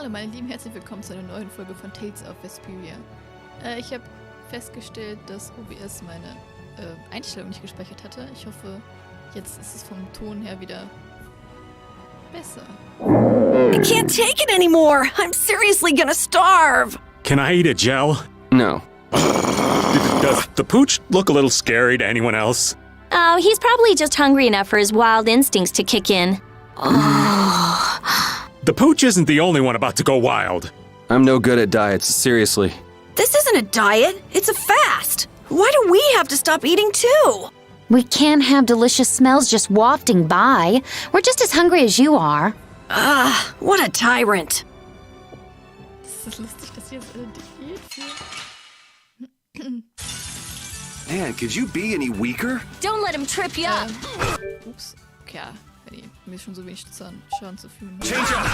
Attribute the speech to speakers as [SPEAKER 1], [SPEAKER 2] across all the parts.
[SPEAKER 1] Hallo meine Lieben, herzlich willkommen zu einer neuen Folge von Tales of Vesperia. Ich habe festgestellt, dass OBS meine Einstellung nicht gespeichert hatte. Ich hoffe, jetzt ist es vom Ton her wieder besser.
[SPEAKER 2] I can't take it anymore. I'm seriously gonna starve.
[SPEAKER 3] Can I eat a gel?
[SPEAKER 4] No.
[SPEAKER 3] Does the pooch look a little scary to anyone else?
[SPEAKER 5] Oh, he's probably just hungry enough for his wild instincts to kick in.
[SPEAKER 3] The pooch isn't the only one about to go wild.
[SPEAKER 4] I'm no good at diets, seriously.
[SPEAKER 2] This isn't a diet, it's a fast. Why do we have to stop eating too?
[SPEAKER 6] We can't have delicious smells just wafting by. We're just as hungry as you are.
[SPEAKER 2] What a tyrant.
[SPEAKER 1] Das ist lustig, dass wir jetzt eine Diät führen.
[SPEAKER 4] Man, could you be any weaker?
[SPEAKER 5] Don't let him trip you up.
[SPEAKER 1] Ups. Okay, ja, wenn mir schon so wenig Schaden zu fühlen.
[SPEAKER 3] Change up!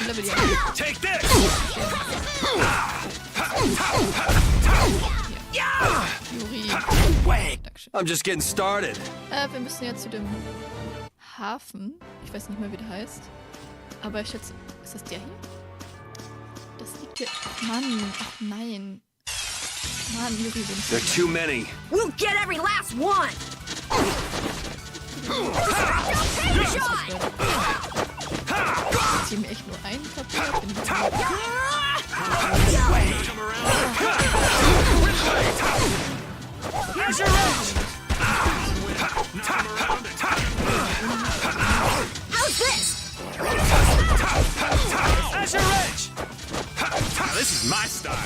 [SPEAKER 1] Level die
[SPEAKER 3] Take this!
[SPEAKER 1] Juri.
[SPEAKER 4] Wait,
[SPEAKER 1] Dankeschön.
[SPEAKER 4] I'm just getting started.
[SPEAKER 1] Wir müssen ja zu dem Hafen. Ich weiß nicht mehr, wie der heißt. Aber ich schätze, ist das der hier? Das liegt hier. Mann, ach nein. Mann, Juri,
[SPEAKER 4] There are too many.
[SPEAKER 2] We'll get every last one.
[SPEAKER 1] Jetzt hier mir echt nur einen verpackt.
[SPEAKER 2] How's this?
[SPEAKER 3] That's your rich! Now this is my style.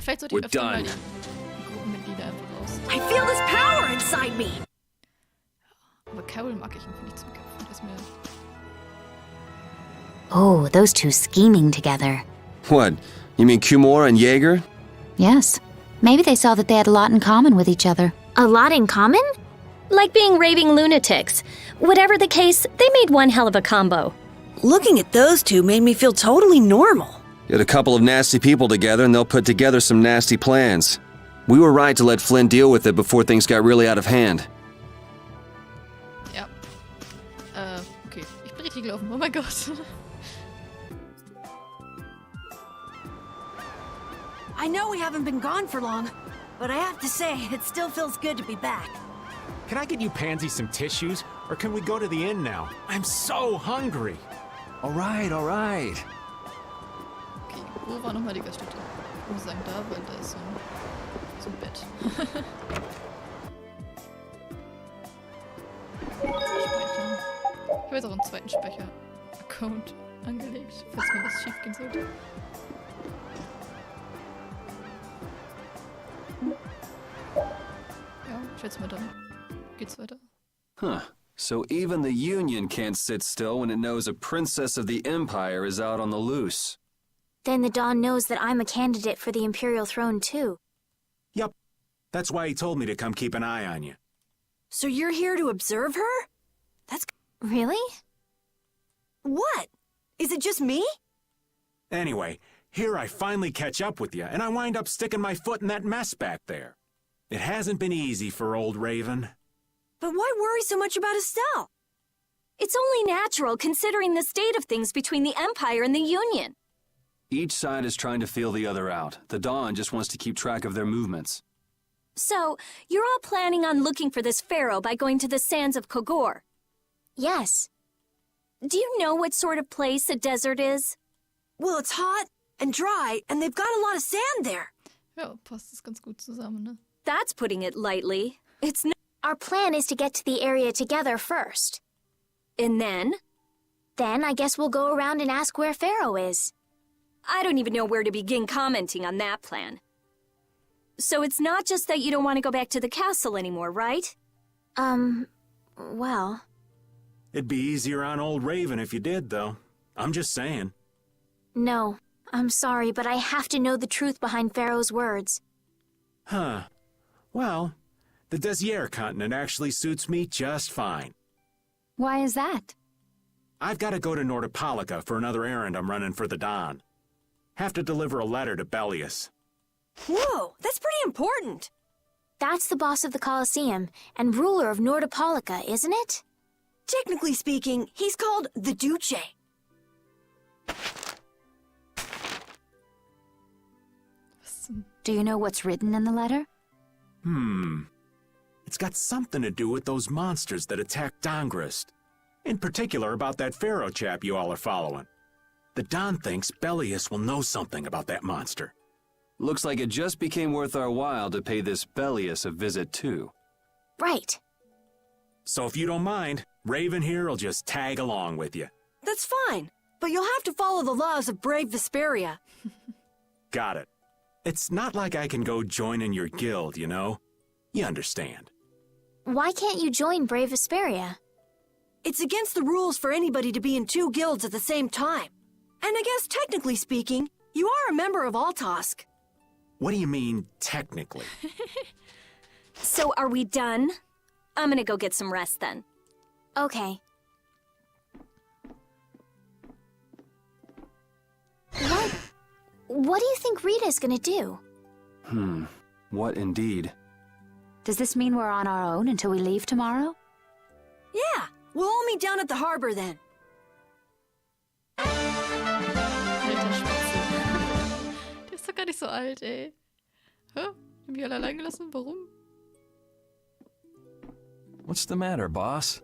[SPEAKER 1] Vielleicht sollte ich
[SPEAKER 4] We're
[SPEAKER 1] öfter mal
[SPEAKER 4] done.
[SPEAKER 1] die Gruppenmitglieder einfach raus.
[SPEAKER 2] I feel this power inside me.
[SPEAKER 1] Aber Carol mag ich irgendwie nicht zum Kämpfen. Das ist mir...
[SPEAKER 6] Oh, those two scheming together.
[SPEAKER 4] What? You mean Kumor and Jaeger?
[SPEAKER 6] Yes. Maybe they saw that they had a lot in common with each other.
[SPEAKER 5] A lot in common? Like being raving lunatics. Whatever the case, they made one hell of a combo.
[SPEAKER 2] Looking at those two made me feel totally normal.
[SPEAKER 4] Get a couple of nasty people together and they'll put together some nasty plans. We were right to let Flynn deal with it before things got really out of hand.
[SPEAKER 1] Ja. Okay. Ich bin richtig gelaufen. Oh mein Gott.
[SPEAKER 2] I know we haven't been gone for long, but I have to say, it still feels good to be back.
[SPEAKER 3] Can I get you Pansy some tissues? Or can we go to the inn now? I'm so hungry.
[SPEAKER 4] All right.
[SPEAKER 1] Okay, wo war nochmal die Gaststätte? Ich muss sagen, da, weil da ist so ein Bett. Speichern. Ich habe jetzt auch einen zweiten Speicher-Account angelegt, falls mir was schief gehen sollte. Ja, ich schätze mal, dann geht's weiter.
[SPEAKER 4] Huh. So even the Union can't sit still when it knows a princess of the Empire is out on the loose.
[SPEAKER 5] Then the Dawn knows that I'm a candidate for the Imperial throne too.
[SPEAKER 3] Yup. That's why he told me to come keep an eye on you.
[SPEAKER 2] So you're here to observe her? That's...
[SPEAKER 5] Really?
[SPEAKER 2] What? Is it just me?
[SPEAKER 3] Anyway, here I finally catch up with you, and I wind up sticking my foot in that mess back there. It hasn't been easy for old Raven.
[SPEAKER 2] But why worry so much about Estelle?
[SPEAKER 5] It's only natural considering the state of things between the Empire and the Union.
[SPEAKER 4] Each side is trying to feel the other out. The Dawn just wants to keep track of their movements.
[SPEAKER 5] So, you're all planning on looking for this pharaoh by going to the sands of Kogor? Yes. Do you know what sort of place a desert is?
[SPEAKER 2] Well, it's hot and dry, and they've got a lot of sand there.
[SPEAKER 1] Ja, passt das ganz gut zusammen, ne?
[SPEAKER 5] That's putting it lightly. It's no...
[SPEAKER 7] Our plan is to get to the area together first.
[SPEAKER 5] And then?
[SPEAKER 7] Then I guess we'll go around and ask where Pharaoh is.
[SPEAKER 5] I don't even know where to begin commenting on that plan. So it's not just that you don't want to go back to the castle anymore, right?
[SPEAKER 7] Well...
[SPEAKER 3] It'd be easier on old Raven if you did, though. I'm just saying.
[SPEAKER 7] No, I'm sorry, but I have to know the truth behind Pharaoh's words.
[SPEAKER 3] Huh. Well, the Desier continent actually suits me just fine.
[SPEAKER 6] Why is that?
[SPEAKER 3] I've got to go to Nordopolica for another errand I'm running for the Don. Have to deliver a letter to Bellius.
[SPEAKER 2] Whoa, that's pretty important.
[SPEAKER 7] That's the boss of the Colosseum and ruler of Nordopolica, isn't it?
[SPEAKER 2] Technically speaking, he's called the Duce.
[SPEAKER 6] Do you know what's written in the letter?
[SPEAKER 3] It's got something to do with those monsters that attacked Dongrist. In particular about that pharaoh chap you all are following. The Don thinks Bellius will know something about that monster.
[SPEAKER 4] Looks like it just became worth our while to pay this Bellius a visit too.
[SPEAKER 7] Right.
[SPEAKER 3] So if you don't mind, Raven here will just tag along with you.
[SPEAKER 2] That's fine, but you'll have to follow the laws of brave Vesperia.
[SPEAKER 3] Got it. It's not like I can go join in your guild, you know? You understand.
[SPEAKER 7] Why can't you join Brave Vesperia?
[SPEAKER 2] It's against the rules for anybody to be in 2 guilds at the same time. And I guess technically speaking, you are a member of Altosk.
[SPEAKER 3] What do you mean, technically?
[SPEAKER 5] So are we done? I'm gonna go get some rest then.
[SPEAKER 7] Okay. What do you think Rita's gonna do?
[SPEAKER 4] What indeed?
[SPEAKER 6] Does this mean we're on our own until we leave tomorrow?
[SPEAKER 2] Yeah, we'll all meet down at the harbor then.
[SPEAKER 1] Alter Spatzel. Der ist doch gar nicht so alt, ey. Hä? Die haben mich alle allein gelassen? Warum?
[SPEAKER 8] What's the matter, boss?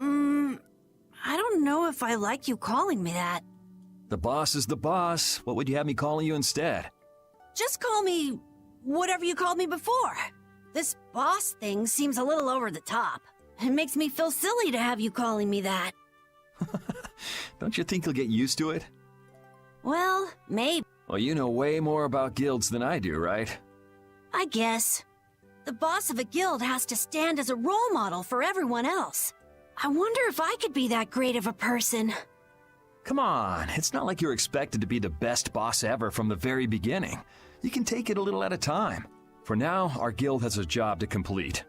[SPEAKER 2] I don't know if I like you calling me that.
[SPEAKER 8] The boss is the boss. What would you have me calling you instead?
[SPEAKER 2] Just call me whatever you called me before. This boss thing seems a little over the top. It makes me feel silly to have you calling me that.
[SPEAKER 8] Don't you think you'll get used to it?
[SPEAKER 2] Well, maybe.
[SPEAKER 8] Well, you know way more about guilds than I do, right?
[SPEAKER 2] I guess. The boss of a guild has to stand as a role model for everyone else. I wonder if I could be that great of a person.
[SPEAKER 8] Come on, it's not like you're expected to be the best boss ever from the very beginning. You can take it a little at a time. For now, our guild has a job to complete.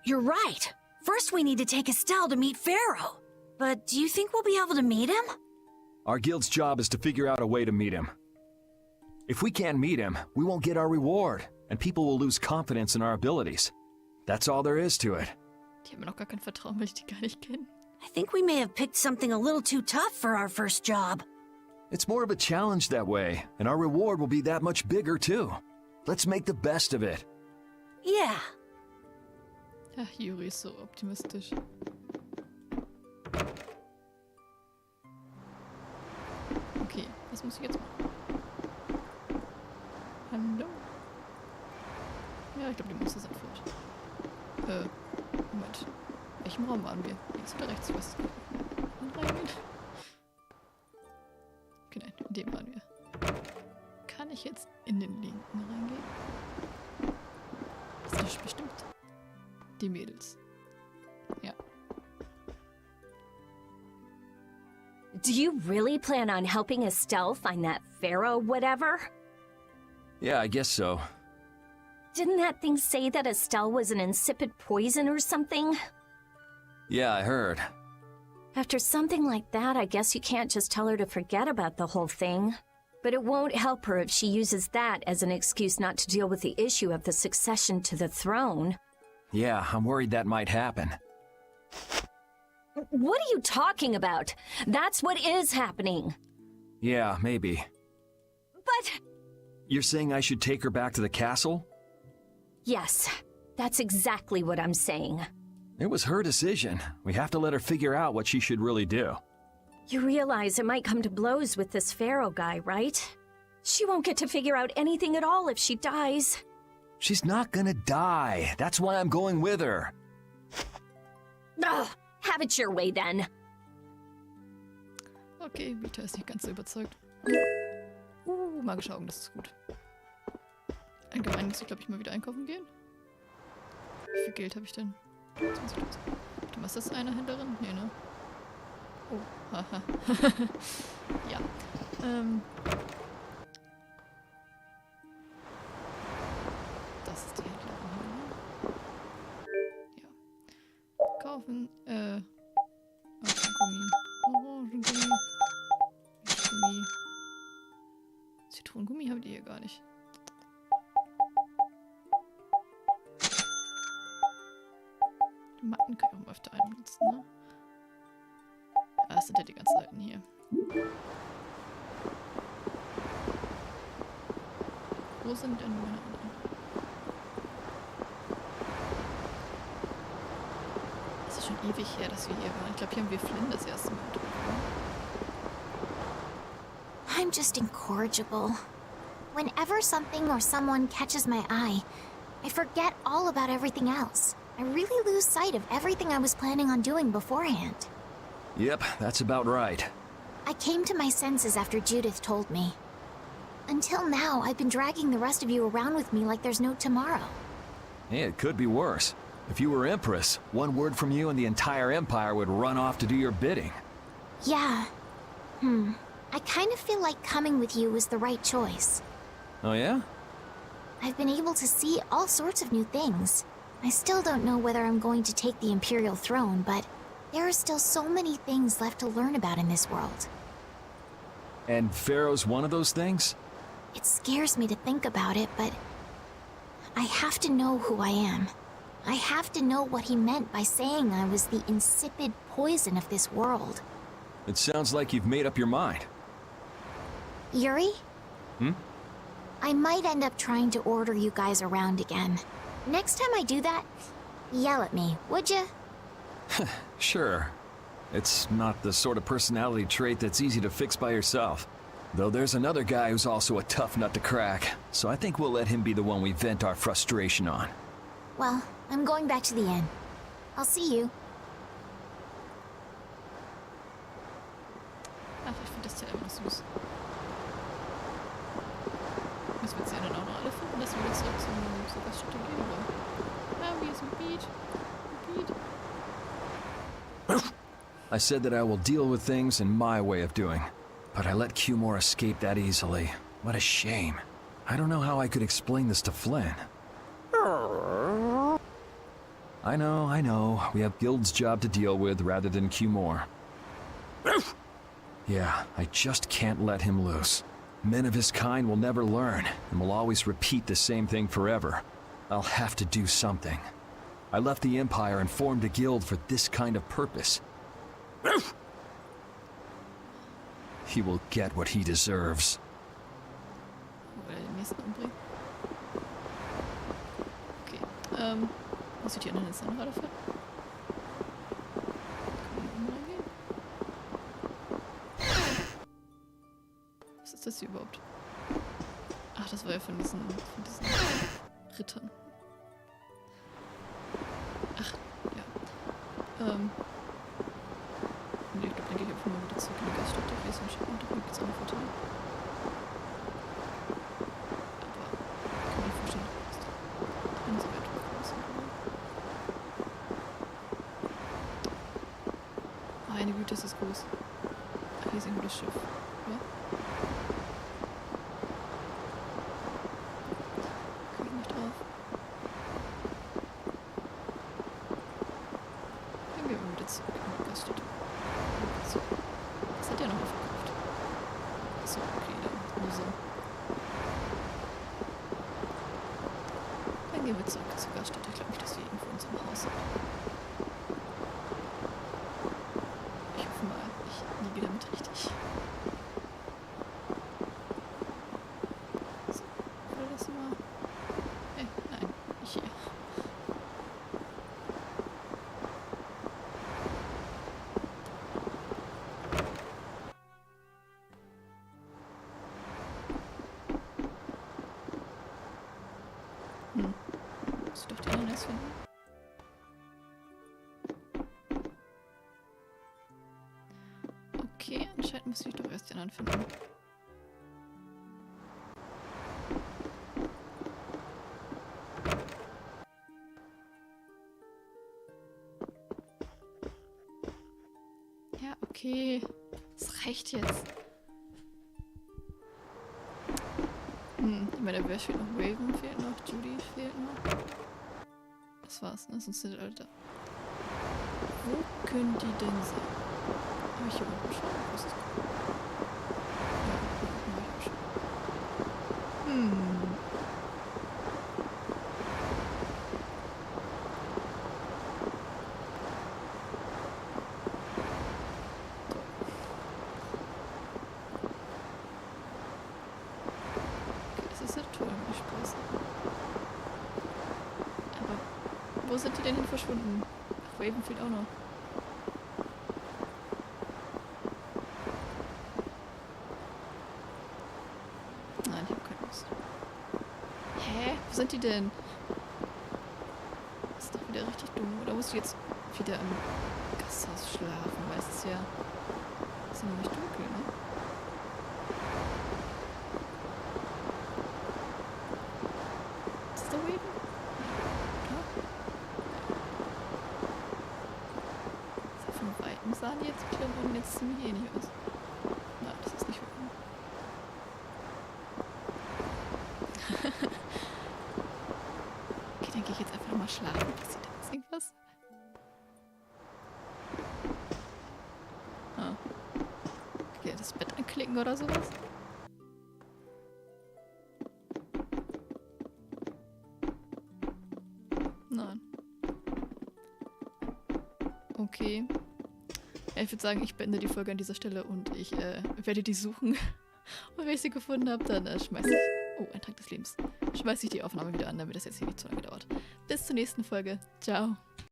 [SPEAKER 2] You're right. First we need to take Estelle to meet Pharaoh. But do you think we'll be able to meet him?
[SPEAKER 8] Our guild's job is to figure out a way to meet him. If we can't meet him, we won't get our reward, and people will lose confidence in our abilities. That's all there is to it.
[SPEAKER 1] Die haben mir noch gar kein Vertrauen, weil ich die gar nicht kenne.
[SPEAKER 2] I think we may have picked something a little too tough for our first job.
[SPEAKER 8] It's more of a challenge that way, and our reward will be that much bigger too. Let's make the best of it.
[SPEAKER 2] Yeah.
[SPEAKER 1] Ja, Yuri ist so optimistisch. Okay, was muss ich jetzt machen? Hallo? Ja, ich glaube, die Monster sind fort. Moment. In welchem Raum waren wir? Links oder rechts? Ich weiß es nicht. Reingehen? Okay, nein, in dem waren wir. Kann ich jetzt in den linken reingehen? Das ist bestimmt die Mädels. Ja.
[SPEAKER 5] Do you really plan on helping Estelle find that pharaoh whatever?
[SPEAKER 8] Yeah, I guess so.
[SPEAKER 5] Didn't that thing say that Estelle was an insipid poison or something?
[SPEAKER 8] Yeah, I heard.
[SPEAKER 5] After something like that, I guess you can't just tell her to forget about the whole thing. But it won't help her if she uses that as an excuse not to deal with the issue of the succession to the throne.
[SPEAKER 8] Yeah, I'm worried that might happen.
[SPEAKER 5] What are you talking about? That's what is happening.
[SPEAKER 8] Yeah, maybe.
[SPEAKER 5] But...
[SPEAKER 8] You're saying I should take her back to the castle?
[SPEAKER 5] Yes, that's exactly what I'm saying.
[SPEAKER 8] It was her decision. We have to let her figure out what she should really do.
[SPEAKER 5] You realize it might come to blows with this pharaoh guy, right? She won't get to figure out anything at all if she dies.
[SPEAKER 8] She's not gonna die. That's why I'm going with her.
[SPEAKER 5] Ugh, have it your way then.
[SPEAKER 1] Okay, Vita ist nicht ganz so überzeugt. Magische Augen, das ist gut. Allgemein muss ich, glaube ich, mal wieder einkaufen gehen. Wie viel Geld habe ich denn? 20.000. Warte mal, ist das eine Händlerin? Nee, ne? Oh, haha. Ja. Das ist die Händlerin hier. Ja. Kaufen, Orangengummi. Orangengummi. Milchgummi. Zitronengummi haben die hier gar nicht. Die Matten kann ich auch mal öfter einbenutzen, ne? Das sind ja die ganzen Seiten hier. Wo sind denn meine anderen? Es ist schon ewig her, dass wir hier waren. Ich glaube, hier haben wir Flynn das erste Mal getroffen.
[SPEAKER 7] I'm just incorrigible. Whenever something or someone catches my eye, I forget all about everything else. I really lose sight of everything I was planning on doing beforehand.
[SPEAKER 8] Yep, that's about right.
[SPEAKER 7] I came to my senses after Judith told me. Until now, I've been dragging the rest of you around with me like there's no tomorrow.
[SPEAKER 8] Hey, it could be worse. If you were Empress, one word from you and the entire Empire would run off to do your bidding.
[SPEAKER 7] Yeah. I kind of feel like coming with you was the right choice.
[SPEAKER 8] Oh yeah?
[SPEAKER 7] I've been able to see all sorts of new things. I still don't know whether I'm going to take the Imperial throne, but there are still so many things left to learn about in this world.
[SPEAKER 8] And Pharaoh's one of those things?
[SPEAKER 7] It scares me to think about it, but I have to know who I am. I have to know what he meant by saying I was the insipid poison of this world.
[SPEAKER 8] It sounds like you've made up your mind.
[SPEAKER 7] Yuri? I might end up trying to order you guys around again. Next time I do that, yell at me, would ya?
[SPEAKER 8] Sure. It's not the sort of personality trait that's easy to fix by yourself. Though there's another guy who's also a tough nut to crack, so I think we'll let him be the one we vent our frustration on.
[SPEAKER 7] Well, I'm going back to the inn. I'll see you.
[SPEAKER 1] Ach, ich finde das Tier einfach süß. Müssen wir jetzt ja dann auch noch alle finden, dass wir wieder zurück zur Gaststätte gehen, oder? Ah, wie ist ein Beat?
[SPEAKER 8] I said that I will deal with things in my way of doing, but I let Cumore escape that easily. What a shame. I don't know how I could explain this to Flynn. I know. We have Guild's job to deal with rather than Cumore. Yeah, I just can't let him loose. Men of his kind will never learn, and will always repeat the same thing forever. I'll have to do something. I left the Empire and formed a guild for this kind of purpose. He will get what he deserves.
[SPEAKER 1] Oder den nächsten umbringen. Okay, muss ich die anderen jetzt noch alle finden? Was ist das hier überhaupt? Ach, das war ja von diesen Rittern. Ach, ja. Nee, ich glaube, dann gehe ich einfach mal wieder zurück in die Gaststätte. Hier ist ein Schwerpunkt, da gibt es auch noch Vorteile. Aber ich kann mir nicht vorstellen, dass da drin so weit ist. Meine Güte, ist das groß. Ach, hier ist irgendwo das Schiff. Ja? Komm ich nicht drauf. Dann gehen wir wieder zurück in die Gaststätte. So. Was hat der noch verkauft? Achso, okay, dann nur so. Dann gehen wir zurück zur Gaststätte. Ich glaube nicht, dass wir irgendwo in unserem Haus sind. Ich hoffe mal, ich liege damit richtig. So, oder das mal. Hey, nein, nicht hier. Muss ich doch die anderen erst finden? Okay, anscheinend muss ich doch erst die anderen finden. Ja, okay. Das reicht jetzt. Ich meine, wer fehlt noch? Raven fehlt noch, Judy fehlt noch. Das war's, ne? Sonst sind alle da. Wo können die denn sein? Habe ich hier unten schon? Wo ist das? Ja, hier unten war ich auch schon. Toll. Wo sind die denn hin verschwunden? Ach, Raven fehlt auch noch. Nein, ich habe keine Lust. Hä? Wo sind die denn? Das ist doch wieder richtig dumm. Oder musst du jetzt wieder im Gasthaus schlafen? Weil es ist ja noch nicht dunkel, ne? Ist das der Raven? Von Weitem sahen die jetzt wieder und jetzt ziemlich ähnlich aus. Nein, das ist nicht Raven. Okay, dann gehe ich jetzt einfach nochmal schlafen. Passiert da jetzt irgendwas? Ah. Okay, das Bett anklicken oder sowas? Nein. Okay. Ja, ich würde sagen, ich beende die Folge an dieser Stelle und ich werde die suchen. Und wenn ich sie gefunden habe, dann schmeiße ich... Oh, ein Tag des Lebens. Schmeiße ich die Aufnahme wieder an, damit das jetzt hier nicht zu lange dauert. Bis zur nächsten Folge. Ciao.